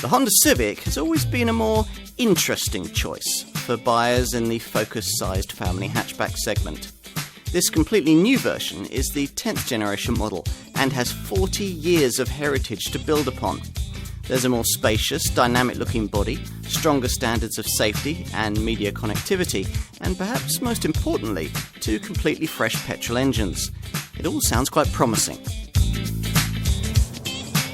The Honda Civic has always been a more interesting choice for buyers in the Focus-sized family hatchback segment. This completely new version is the 10th generation model and has 40 years of heritage to build upon. There's a more spacious, dynamic-looking body, stronger standards of safety and media connectivity, and perhaps most importantly, 2 completely fresh petrol engines. It all sounds quite promising.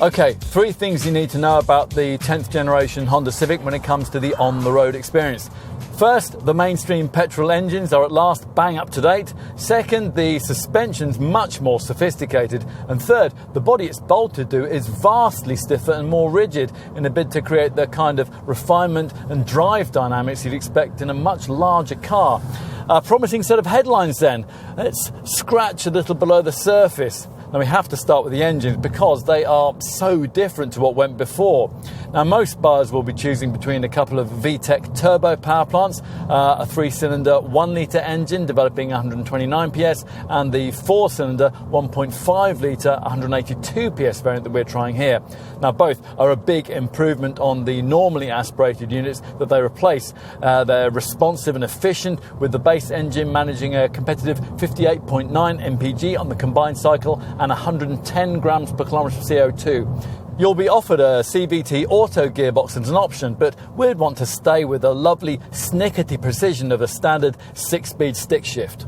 Okay, 3 things you need to know about the 10th generation Honda Civic when it comes to the on-the-road experience. First, the mainstream petrol engines are at last bang up to date. Second, the suspension's much more sophisticated. And third, the body it's bolted to is vastly stiffer and more rigid in a bid to create the kind of refinement and drive dynamics you'd expect in a much larger car. A promising set of headlines then. Let's scratch a little below the surface. Now we have to start with the engines because they are so different to what went before. Now most buyers will be choosing between a couple of VTEC turbo power plants, a 3-cylinder 1-litre engine developing 129 PS and the 4-cylinder 1.5-litre 182 PS variant that we're trying here. Now both are a big improvement on the normally aspirated units that they replace. They're responsive and efficient with the base engine managing a competitive 58.9 mpg on the combined cycle and 110 grams per kilometre of CO2. You'll be offered a CVT auto gearbox as an option, but we'd want to stay with the lovely snickety precision of a standard 6-speed stick shift.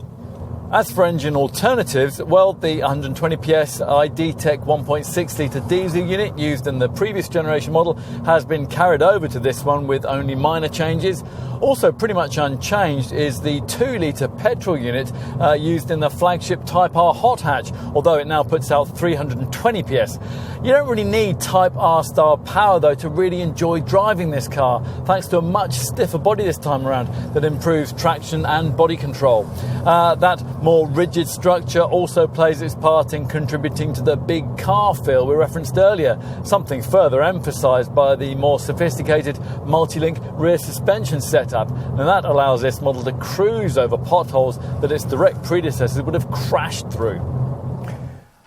As for engine alternatives, well, the 120 PS iD-Tech 1.6-litre diesel unit used in the previous generation model has been carried over to this one with only minor changes. Also pretty much unchanged is the 2-litre petrol unit used in the flagship Type R hot hatch, although it now puts out 320 PS. You don't really need Type R style power though to really enjoy driving this car, thanks to a much stiffer body this time around that improves traction and body control. That more rigid structure also plays its part in contributing to the big car feel we referenced earlier, something further emphasised by the more sophisticated multi-link rear suspension setup, and that allows this model to cruise over potholes that its direct predecessors would have crashed through.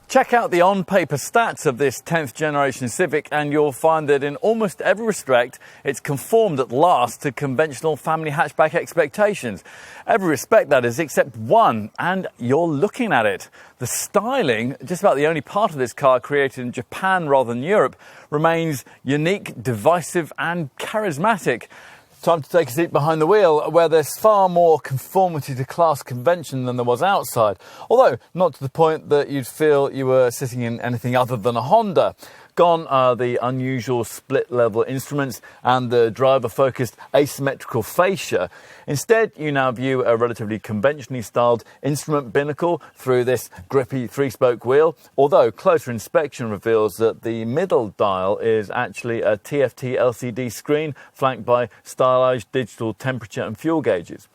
Check out the on-paper stats of this 10th generation Civic and you'll find that in almost every respect it's conformed at last to conventional family hatchback expectations. Every respect that is, except one, and you're looking at it. The styling, just about the only part of this car created in Japan rather than Europe, remains unique, divisive and charismatic. Time to take a seat behind the wheel, where there's far more conformity to class convention than there was outside. Although, not to the point that you'd feel you were sitting in anything other than a Honda. Gone are the unusual split-level instruments and the driver-focused asymmetrical fascia. Instead, you now view a relatively conventionally styled instrument binnacle through this grippy 3-spoke wheel, although closer inspection reveals that the middle dial is actually a TFT LCD screen flanked by stylized digital temperature and fuel gauges.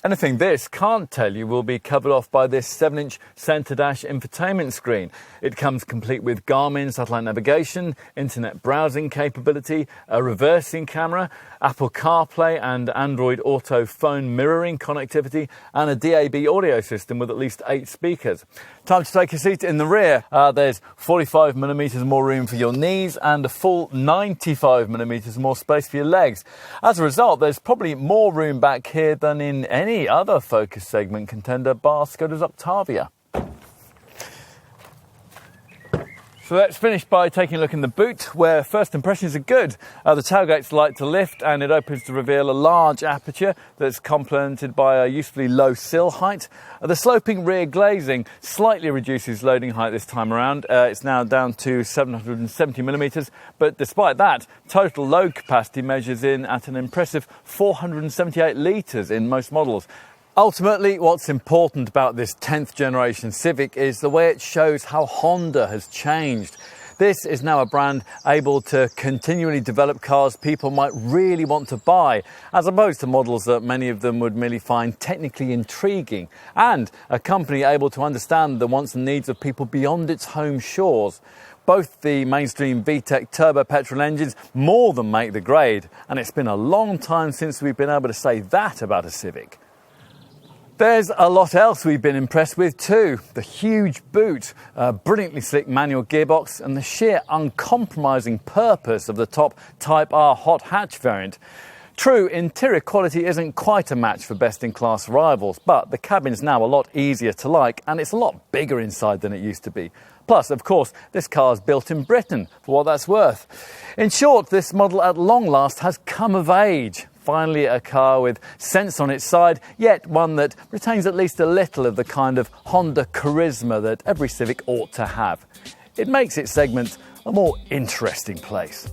Anything this can't tell you will be covered off by this 7-inch centre dash infotainment screen. It comes complete with Garmin satellite navigation, internet browsing capability, a reversing camera, Apple CarPlay and Android Auto phone mirroring connectivity, and a DAB audio system with at least 8 speakers. Time to take a seat in the rear. There's 45mm more room for your knees and a full 95mm more space for your legs. As a result, there's probably more room back here than in any other Focus segment contender bar Skoda's Octavia. So let's finish by taking a look in the boot, where first impressions are good. The tailgate's light to lift and it opens to reveal a large aperture that's complemented by a usefully low sill height. The sloping rear glazing slightly reduces loading height this time around. It's now down to 770mm, but despite that, total load capacity measures in at an impressive 478 litres in most models. Ultimately, what's important about this 10th generation Civic is the way it shows how Honda has changed. This is now a brand able to continually develop cars people might really want to buy, as opposed to models that many of them would merely find technically intriguing, and a company able to understand the wants and needs of people beyond its home shores. Both the mainstream VTEC turbo petrol engines more than make the grade, and it's been a long time since we've been able to say that about a Civic. There's a lot else we've been impressed with too. The huge boot, brilliantly slick manual gearbox and the sheer uncompromising purpose of the top Type R hot hatch variant. True, interior quality isn't quite a match for best-in-class rivals, but the cabin's now a lot easier to like and it's a lot bigger inside than it used to be. Plus, of course, this car's built in Britain, for what that's worth. In short, this model at long last has come of age. Finally, a car with sense on its side, yet one that retains at least a little of the kind of Honda charisma that every Civic ought to have. It makes its segment a more interesting place.